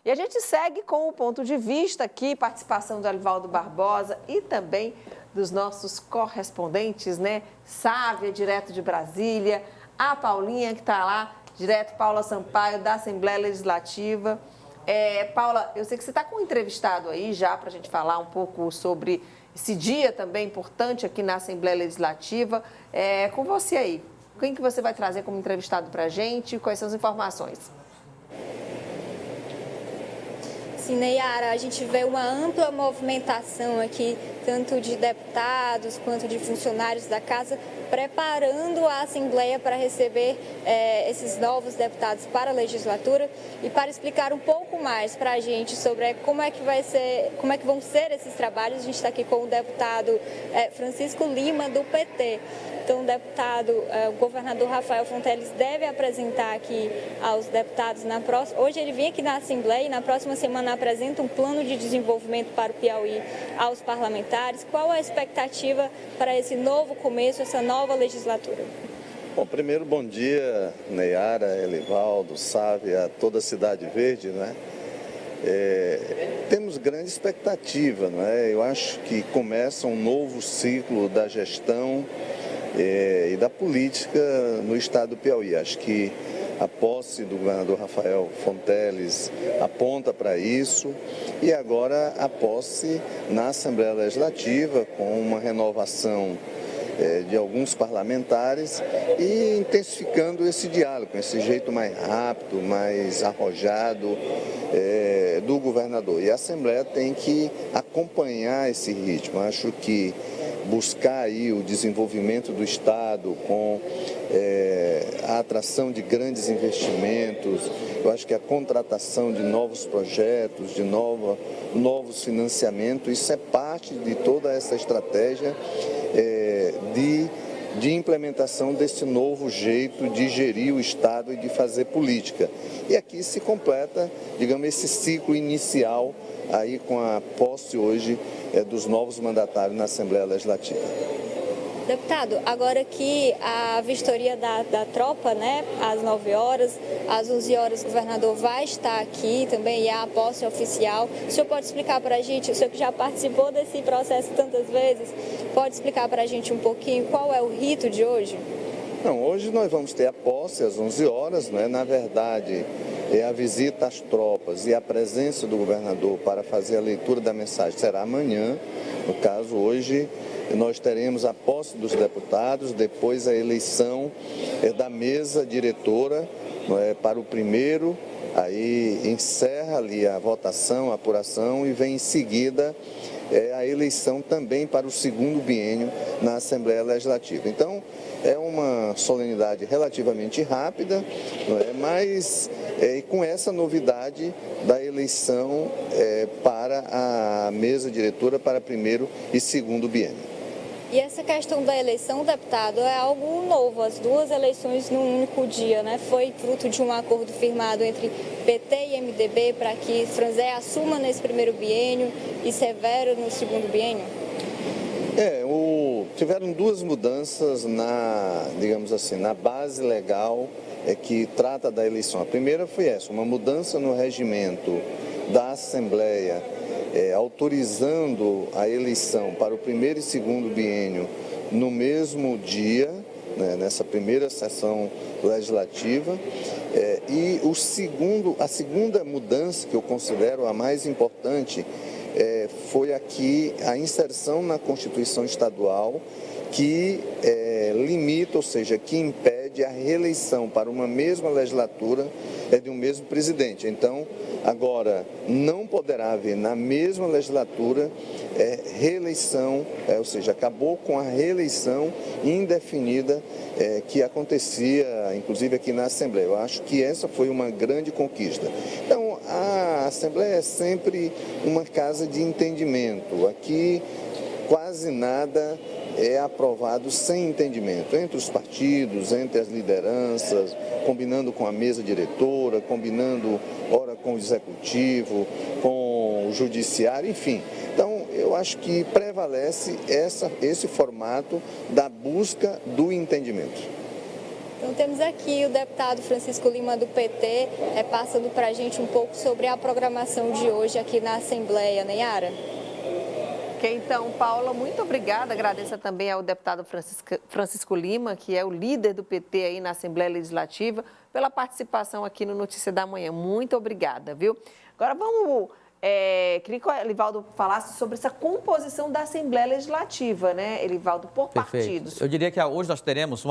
E a gente segue com o ponto de vista aqui, participação do Alivaldo Barbosa e também dos nossos correspondentes, né? Sávia, direto de Brasília, a Paulinha, que está lá, direto, Paula Sampaio, da Assembleia Legislativa. Paula, eu sei que você está com um entrevistado aí já para a gente falar um pouco sobre esse dia também importante aqui na Assembleia Legislativa. Com você aí, quem que você vai trazer como entrevistado para a gente? Quais são as informações? Sim, Neyara, a gente vê uma ampla movimentação aqui, tanto de deputados quanto de funcionários da Casa, preparando a Assembleia para receber esses novos deputados para a legislatura. E para explicar um pouco mais para a gente sobre como é que vão ser esses trabalhos, a gente está aqui com o deputado Francisco Lima, do PT. Então, o governador Rafael Fonteles deve apresentar aqui aos deputados hoje ele vem aqui na Assembleia e na próxima semana apresenta um plano de desenvolvimento para o Piauí aos parlamentares. Qual a expectativa para esse novo começo, essa nova legislatura? Bom, primeiro, bom dia, Neyara, Elivaldo, Sávia, toda a Cidade Verde, né? Temos grande expectativa, não é? Eu acho que começa um novo ciclo da gestão e da política no estado do Piauí. Acho que a posse do governador Rafael Fonteles aponta para isso e agora a posse na Assembleia Legislativa com uma renovação de alguns parlamentares e intensificando esse diálogo, esse jeito mais rápido, mais arrojado do governador. E a Assembleia tem que acompanhar esse ritmo. Acho que buscar aí o desenvolvimento do Estado com a atração de grandes investimentos, eu acho que a contratação de novos projetos, de novos financiamentos, isso é parte de toda essa estratégia de implementação desse novo jeito de gerir o Estado e de fazer política. E aqui se completa, digamos, esse ciclo inicial aí com a posse hoje dos novos mandatários na Assembleia Legislativa. Deputado, agora que a vistoria da tropa, né, às 9 horas, às 11 horas o governador vai estar aqui também e há a posse oficial. O senhor pode explicar para a gente, o senhor que já participou desse processo tantas vezes, pode explicar para a gente um pouquinho qual é o rito de hoje? Não, hoje nós vamos ter a posse às 11 horas, né? Na verdade, a visita às tropas e a presença do governador para fazer a leitura da mensagem será amanhã. No caso, hoje nós teremos a posse dos deputados, depois a eleição da mesa diretora para o primeiro, aí encerra ali a votação, a apuração e vem em seguida a eleição também para o segundo biênio na Assembleia Legislativa. Então, é uma solenidade relativamente rápida, mas com essa novidade da eleição para a mesa diretora para primeiro e segundo biênio. E essa questão da eleição, deputado, é algo novo, as duas eleições num único dia, né? Foi fruto de um acordo firmado entre PT e MDB para que Franzé assuma nesse primeiro biênio e Severo no segundo biênio? Tiveram duas mudanças digamos assim, na base legal que trata da eleição. A primeira foi essa, uma mudança no regimento da Assembleia, autorizando a eleição para o primeiro e segundo biênio no mesmo dia, né, nessa primeira sessão legislativa. E a segunda mudança, que eu considero a mais importante, foi aqui a inserção na Constituição Estadual que limita, ou seja, que impede a reeleição para uma mesma legislatura de um mesmo presidente. Então, agora, não poderá haver na mesma legislatura reeleição, ou seja, acabou com a reeleição indefinida que acontecia, inclusive aqui na Assembleia. Eu acho que essa foi uma grande conquista. Então, a Assembleia é sempre uma casa de entendimento. Aqui, quase nada é aprovado sem entendimento entre os partidos, entre as lideranças, combinando com a mesa diretora, combinando, ora, com o executivo, com o judiciário, enfim. Então, eu acho que prevalece esse formato da busca do entendimento. Então temos aqui o deputado Francisco Lima do PT, passando para a gente um pouco sobre a programação de hoje aqui na Assembleia, Nayara. Ok, então, Paula, muito obrigada. Agradeço também ao deputado Francisco Lima, que é o líder do PT aí na Assembleia Legislativa, pela participação aqui no Notícia da Manhã. Muito obrigada, viu? Agora vamos... queria que o Elivaldo falasse sobre essa composição da Assembleia Legislativa, né, Elivaldo, por Perfeito. partidos. Eu diria que hoje nós teremos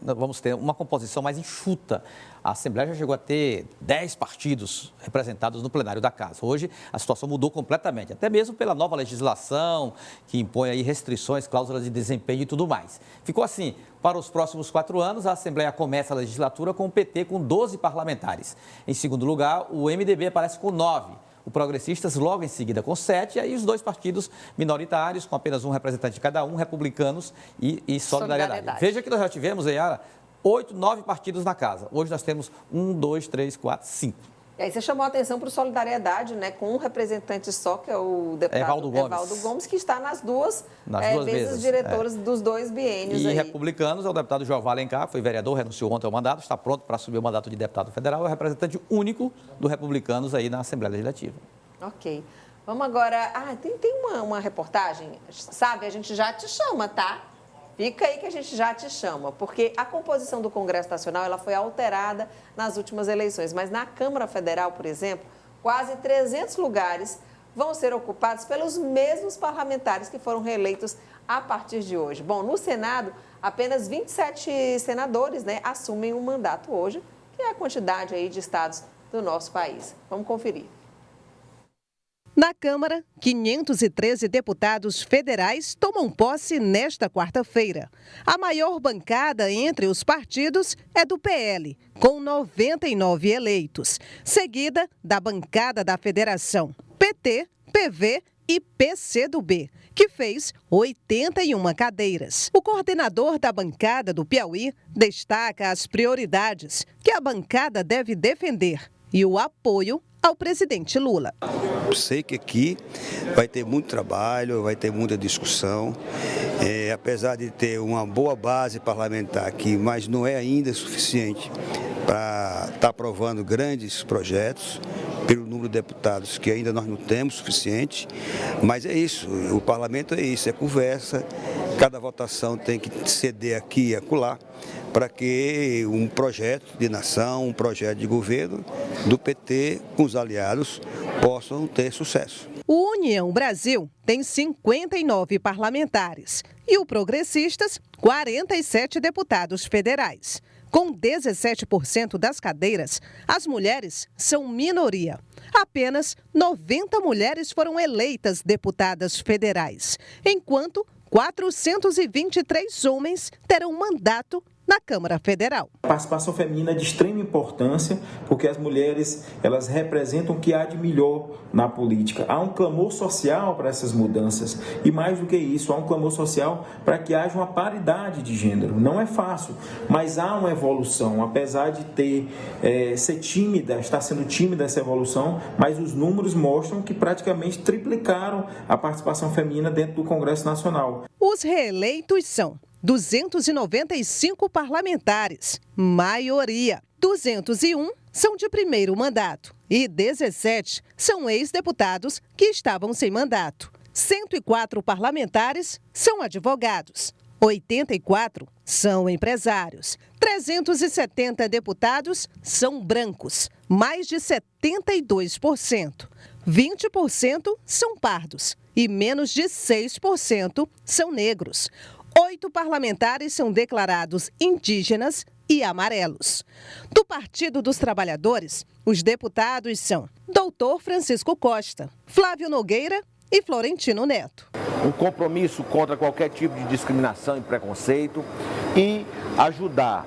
vamos ter uma composição mais enxuta. A Assembleia já chegou a ter 10 partidos representados no plenário da Casa. Hoje a situação mudou completamente, até mesmo pela nova legislação que impõe aí restrições, cláusulas de desempenho e tudo mais. Ficou assim, para os próximos 4 anos, a Assembleia começa a legislatura com o PT com 12 parlamentares. Em segundo lugar, o MDB aparece com 9. O Progressistas logo em seguida com 7, e aí os 2 partidos minoritários, com apenas um representante de cada um, Republicanos e Solidariedade. Veja que nós já tivemos, Yara, 8, 9 partidos na casa. Hoje nós temos 1, 2, 3, 4, 5. E aí você chamou a atenção para o Solidariedade, né, com um representante só, que é o deputado Evaldo Gomes, que está nas duas mesas diretoras dos 2 biênios. E Republicanos é o deputado Jeová Alencar, foi vereador, renunciou ontem ao mandato, está pronto para assumir o mandato de deputado federal, é o representante único do Republicanos aí na Assembleia Legislativa. Ok. Vamos agora... tem uma reportagem, sabe? A gente já te chama, tá? Fica aí que a gente já te chama, porque a composição do Congresso Nacional ela foi alterada nas últimas eleições, mas na Câmara Federal, por exemplo, quase 300 lugares vão ser ocupados pelos mesmos parlamentares que foram reeleitos a partir de hoje. Bom, no Senado, apenas 27 senadores, né, assumem um mandato hoje, que é a quantidade aí de estados do nosso país. Vamos conferir. Na Câmara, 513 deputados federais tomam posse nesta quarta-feira. A maior bancada entre os partidos é do PL, com 99 eleitos, seguida da bancada da Federação, PT, PV e PCdoB, que fez 81 cadeiras. O coordenador da bancada do Piauí destaca as prioridades que a bancada deve defender e o apoio ao presidente Lula. Sei que aqui vai ter muito trabalho, vai ter muita discussão, apesar de ter uma boa base parlamentar aqui, mas não é ainda suficiente para estar aprovando grandes projetos, pelo número de deputados que ainda nós não temos suficiente, mas é isso, o parlamento é isso, é conversa, cada votação tem que ceder aqui e acolá, para que um projeto de nação, um projeto de governo do PT com os aliados possam ter sucesso. O União Brasil tem 59 parlamentares e o Progressistas, 47 deputados federais. Com 17% das cadeiras, as mulheres são minoria. Apenas 90 mulheres foram eleitas deputadas federais, enquanto 423 homens terão mandato na Câmara Federal. A participação feminina é de extrema importância, porque as mulheres elas representam o que há de melhor na política. Há um clamor social para essas mudanças e, mais do que isso, há um clamor social para que haja uma paridade de gênero. Não é fácil, mas há uma evolução, apesar de ser tímida, está sendo tímida essa evolução, mas os números mostram que praticamente triplicaram a participação feminina dentro do Congresso Nacional. Os reeleitos são 295 parlamentares, maioria. 201 são de primeiro mandato e 17 são ex-deputados que estavam sem mandato. 104 parlamentares são advogados. 84 são empresários. 370 deputados são brancos, mais de 72%. 20% são pardos e menos de 6% são negros. 8 parlamentares são declarados indígenas e amarelos. Do Partido dos Trabalhadores, os deputados são Dr. Francisco Costa, Flávio Nogueira e Florentino Neto. Um compromisso contra qualquer tipo de discriminação e preconceito e ajudar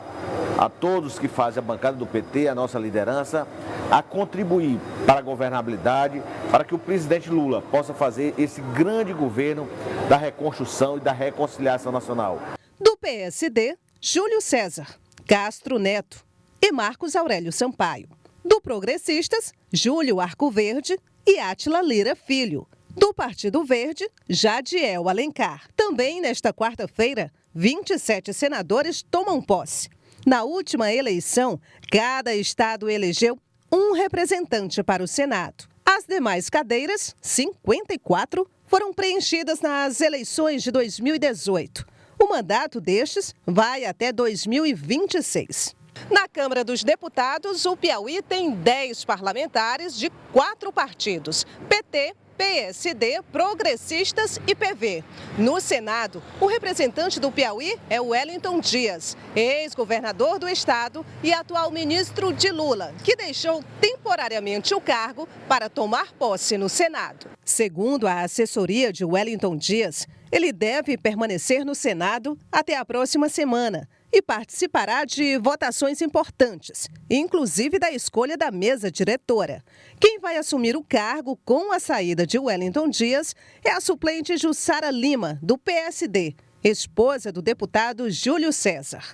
a todos que fazem a bancada do PT, a nossa liderança, a contribuir para a governabilidade, para que o presidente Lula possa fazer esse grande governo da reconstrução e da reconciliação nacional. Do PSD, Júlio César, Castro Neto e Marcos Aurélio Sampaio. Do Progressistas, Júlio Arcoverde e Átila Lira Filho. Do Partido Verde, Jadiel Alencar. Também nesta quarta-feira, 27 senadores tomam posse. Na última eleição, cada estado elegeu um representante para o Senado. As demais cadeiras, 54, foram preenchidas nas eleições de 2018. O mandato destes vai até 2026. Na Câmara dos Deputados, o Piauí tem 10 parlamentares de 4 partidos: PT, PSD, Progressistas e PV. No Senado, o representante do Piauí é o Wellington Dias, ex-governador do estado e atual ministro de Lula, que deixou temporariamente o cargo para tomar posse no Senado. Segundo a assessoria de Wellington Dias, ele deve permanecer no Senado até a próxima semana e participará de votações importantes, inclusive da escolha da mesa diretora. Quem vai assumir o cargo com a saída de Wellington Dias é a suplente Jussara Lima, do PSD, esposa do deputado Júlio César.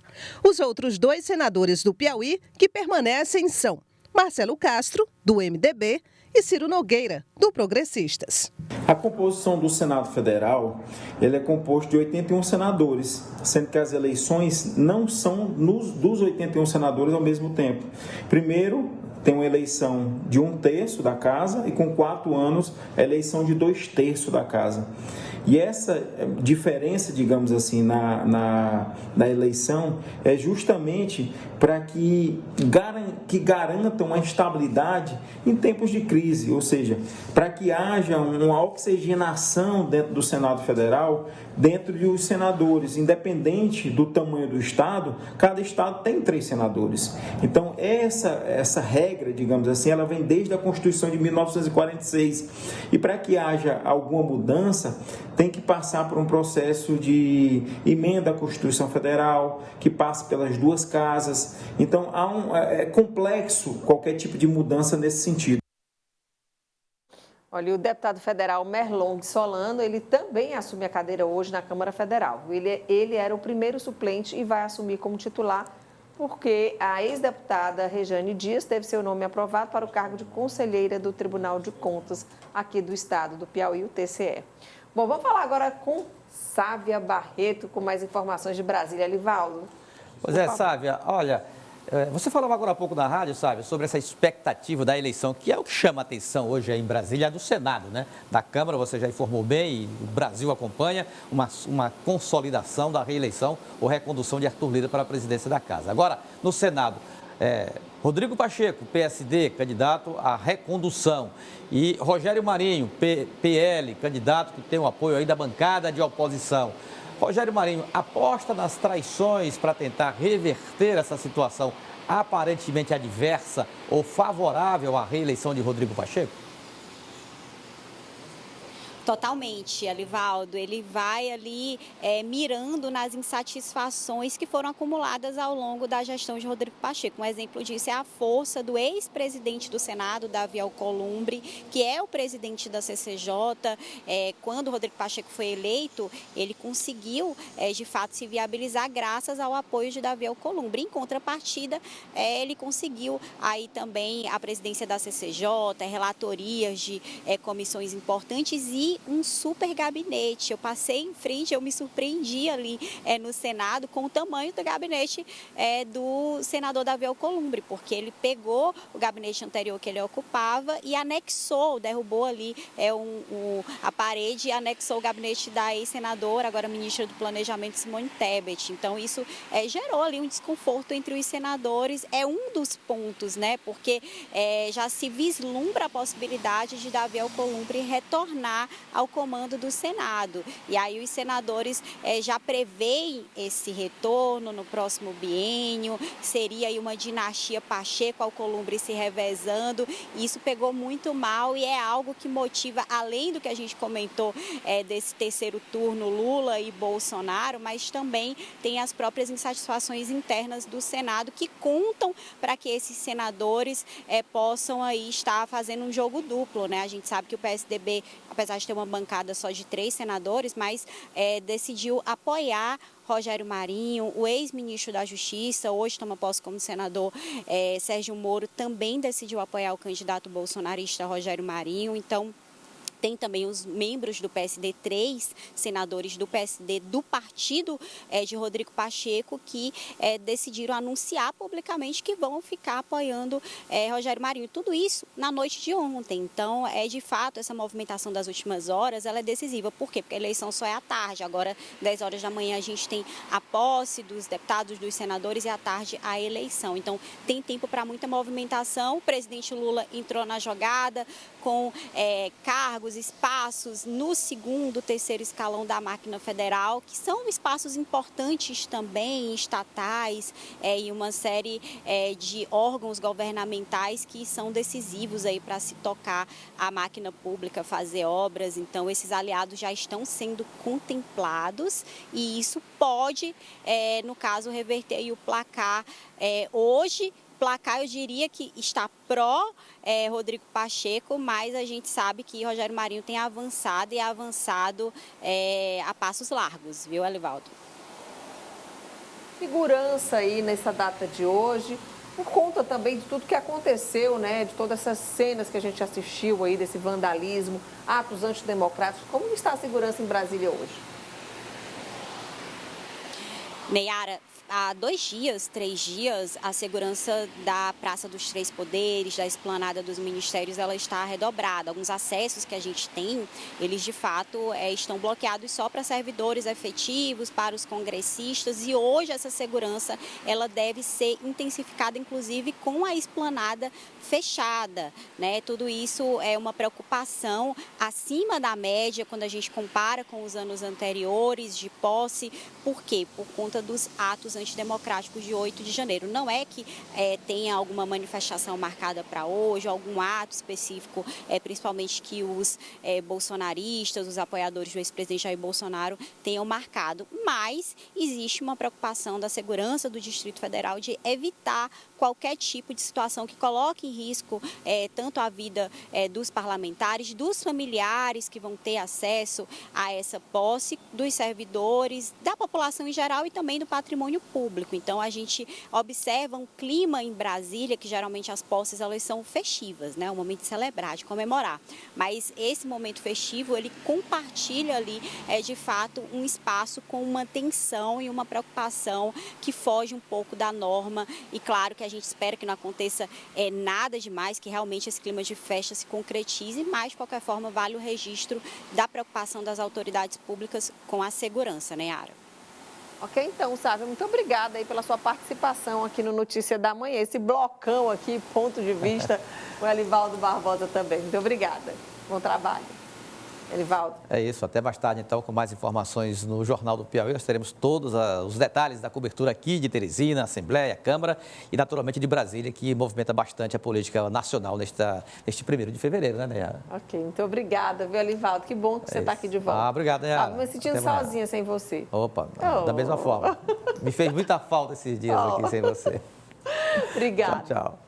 Os outros 2 senadores do Piauí que permanecem são Marcelo Castro, do MDB, e Ciro Nogueira, do Progressistas. A composição do Senado Federal, ele é composto de 81 senadores, sendo que as eleições não são dos 81 senadores ao mesmo tempo. Primeiro, tem uma eleição de 1/3 da casa e com 4 anos a eleição de 2/3 da casa. E essa diferença, digamos assim, na eleição é justamente para que garanta uma estabilidade em tempos de crise, ou seja, para que haja uma oxigenação dentro do Senado Federal, dentro dos senadores, independente do tamanho do estado, cada estado tem 3 senadores. Então, essa regra, digamos assim, ela vem desde a Constituição de 1946. E para que haja alguma mudança, tem que passar por um processo de emenda à Constituição Federal, que passe pelas 2 casas. Então, é complexo qualquer tipo de mudança nesse sentido. Olha, o deputado federal Merlong Solano, ele também assume a cadeira hoje na Câmara Federal. Ele era o primeiro suplente e vai assumir como titular, porque a ex-deputada Rejane Dias teve seu nome aprovado para o cargo de conselheira do Tribunal de Contas aqui do estado do Piauí, o TCE. Bom, vamos falar agora com Sávia Barreto, com mais informações de Brasília. Livaldo. Pois é, Sávia, olha, você falava agora há pouco na rádio, Sávia, sobre essa expectativa da eleição, que é o que chama a atenção hoje aí em Brasília, é do Senado, né? Da Câmara, você já informou bem, e o Brasil acompanha uma consolidação da reeleição ou recondução de Arthur Lira para a presidência da Casa. Agora, no Senado, Rodrigo Pacheco, PSD, candidato à recondução. E Rogério Marinho, PL, candidato que tem o apoio aí da bancada de oposição. Rogério Marinho aposta nas traições para tentar reverter essa situação aparentemente adversa ou favorável à reeleição de Rodrigo Pacheco? Totalmente, Alivaldo. Ele vai ali mirando nas insatisfações que foram acumuladas ao longo da gestão de Rodrigo Pacheco. Um exemplo disso é a força do ex-presidente do Senado, Davi Alcolumbre, que é o presidente da CCJ. Quando o Rodrigo Pacheco foi eleito, ele conseguiu, de fato, se viabilizar graças ao apoio de Davi Alcolumbre. Em contrapartida, ele conseguiu aí também a presidência da CCJ, relatorias de comissões importantes e um super gabinete. Eu passei em frente, eu me surpreendi ali no Senado com o tamanho do gabinete do senador Davi Alcolumbre, porque ele pegou o gabinete anterior que ele ocupava e anexou, derrubou ali a parede e anexou o gabinete da ex-senadora, agora ministra do Planejamento, Simone Tebet. Então, isso gerou ali um desconforto entre os senadores. É um dos pontos, né? Porque já se vislumbra a possibilidade de Davi Alcolumbre retornar ao comando do Senado. E aí os senadores já preveem esse retorno no próximo biênio, seria aí uma dinastia Pacheco-Alcolumbre se revezando. Isso pegou muito mal e é algo que motiva, além do que a gente comentou desse terceiro turno Lula e Bolsonaro, mas também tem as próprias insatisfações internas do Senado que contam para que esses senadores possam aí estar fazendo um jogo duplo, né? A gente sabe que o PSDB, apesar de ter uma bancada só de 3 senadores, mas decidiu apoiar Rogério Marinho, o ex-ministro da Justiça, hoje toma posse como senador, Sérgio Moro, também decidiu apoiar o candidato bolsonarista Rogério Marinho. Então, Tem também os membros do PSD, 3 senadores do PSD do partido de Rodrigo Pacheco, que decidiram anunciar publicamente que vão ficar apoiando Rogério Marinho. Tudo isso na noite de ontem. Então, de fato, essa movimentação das últimas horas, ela é decisiva. Por quê? Porque a eleição só é à tarde. Agora, 10 horas da manhã, a gente tem a posse dos deputados, dos senadores, e à tarde a eleição. Então, tem tempo para muita movimentação. O presidente Lula entrou na jogada com cargos, espaços no segundo, terceiro escalão da máquina federal, que são espaços importantes também, estatais, e uma série de órgãos governamentais que são decisivos aí para se tocar a máquina pública, fazer obras. Então, esses aliados já estão sendo contemplados e isso pode, no caso, reverter aí o placar hoje. Placar, eu diria que está pró Rodrigo Pacheco, mas a gente sabe que Rogério Marinho tem avançado e avançado a passos largos, viu, Elivaldo? Segurança aí nessa data de hoje, por conta também de tudo que aconteceu, né? De todas essas cenas que a gente assistiu aí, desse vandalismo, atos antidemocráticos. Como está a segurança em Brasília hoje? Neyara, há 2 dias, 3 dias, a segurança da Praça dos Três Poderes, da esplanada dos ministérios, ela está redobrada. Alguns acessos que a gente tem, eles de fato estão bloqueados só para servidores efetivos, para os congressistas, e hoje essa segurança ela deve ser intensificada, inclusive com a esplanada fechada, né? Tudo isso é uma preocupação acima da média quando a gente compara com os anos anteriores de posse. Por quê? Por conta dos atos antidemocráticos de 8 de janeiro. Não é que tenha alguma manifestação marcada para hoje, algum ato específico, principalmente que os bolsonaristas, os apoiadores do ex-presidente Jair Bolsonaro tenham marcado, mas existe uma preocupação da segurança do Distrito Federal de evitar qualquer tipo de situação que coloque em risco tanto a vida dos parlamentares, dos familiares que vão ter acesso a essa posse, dos servidores, da população em geral e também do patrimônio público. Então, a gente observa um clima em Brasília, que geralmente as posses elas são festivas, né? Um momento de celebrar, de comemorar. Mas esse momento festivo, ele compartilha ali, de fato, um espaço com uma tensão e uma preocupação que foge um pouco da norma. E claro que a gente espera que não aconteça nada demais, que realmente esse clima de festa se concretize, mas de qualquer forma vale o registro da preocupação das autoridades públicas com a segurança, né, Yara? Ok, então, Sávia, muito obrigada aí pela sua participação aqui no Notícia da Manhã. Esse blocão aqui, ponto de vista, o Elivaldo Barbosa também. Muito obrigada. Bom trabalho. Elivaldo. É isso, até mais tarde então com mais informações no Jornal do Piauí. Nós teremos todos os detalhes da cobertura aqui de Teresina, Assembleia, Câmara e naturalmente de Brasília, que movimenta bastante a política nacional neste 1º de fevereiro, né, Neyara? Ok, muito obrigada, viu, Elivaldo? Que bom que você está aqui de volta. Obrigado, Neyara. Estava me sentindo sozinha sem você. Opa, da mesma forma. Me fez muita falta esses dias aqui sem você. Obrigada. Tchau, tchau.